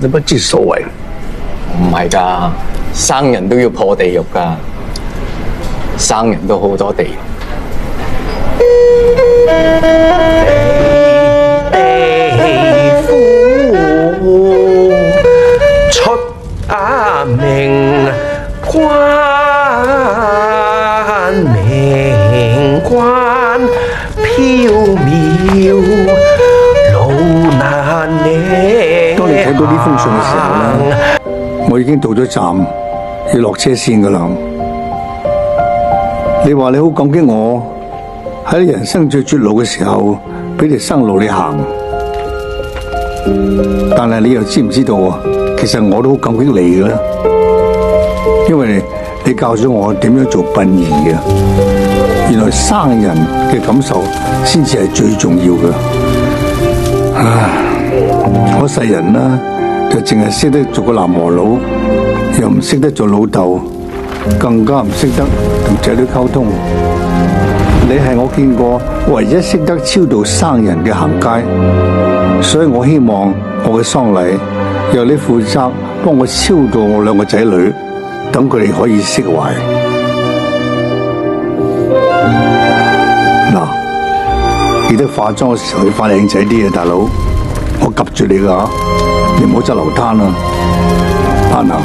都不知所謂。唔係㗎，生人都要破地獄㗎，生人都好多地獄。地府出名關，名關飄渺路難呢。當你睇到呢封信嘅時候咧，我已經到咗站，要落車先㗎啦。你話你好感激我喺你人生最絕路嘅時候，俾條生路你行。但係你又知唔知道啊？其實我都好感激你㗎，因為你教咗我點樣做殯儀嘅。原來生人嘅感受先至係最重要嘅。我世人啦，就淨係識得做個男和佬，又唔識得做老豆，更加唔識得同仔女溝通。你係我見過唯一識得超度生人嘅行街，所以我希望我嘅喪禮由你負責幫我超度我兩個仔女，等佢哋可以釋懷。嗱，記得化妝嘅時候要化靚仔啲啊，大佬，我及住你㗎，你唔好執流攤啊，阿娜。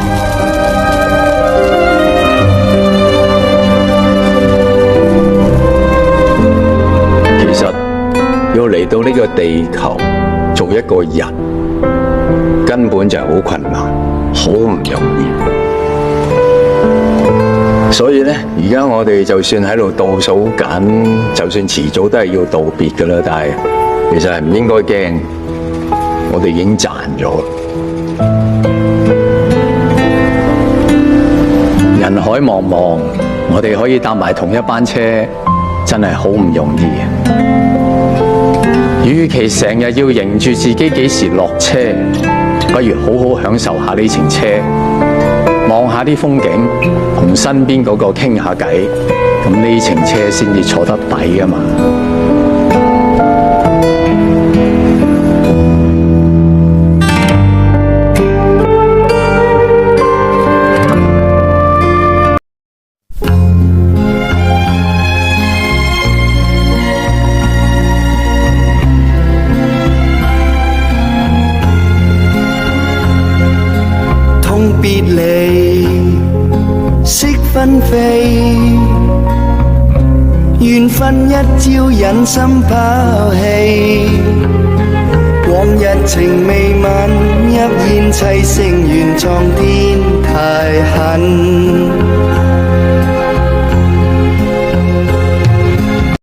其實要嚟到呢個地球做一個人，根本就係好困難，好唔容易。所以咧，而家我哋就算喺度倒數緊，就算遲早都係要道別噶啦。但係其實係唔應該驚，我哋已經賺咗。人海茫茫，我哋可以搭埋同一班車，真係好唔容易。與其成日要迎住自己幾時落車，不如好好享受下呢程車，望下啲風景，同身邊嗰個傾下偈，咁呢程車先至坐得抵啊嘛！別離識分飛，緣分一朝忍心拋棄，往日情未泯，泣煙凄聲，願蒼天太狠。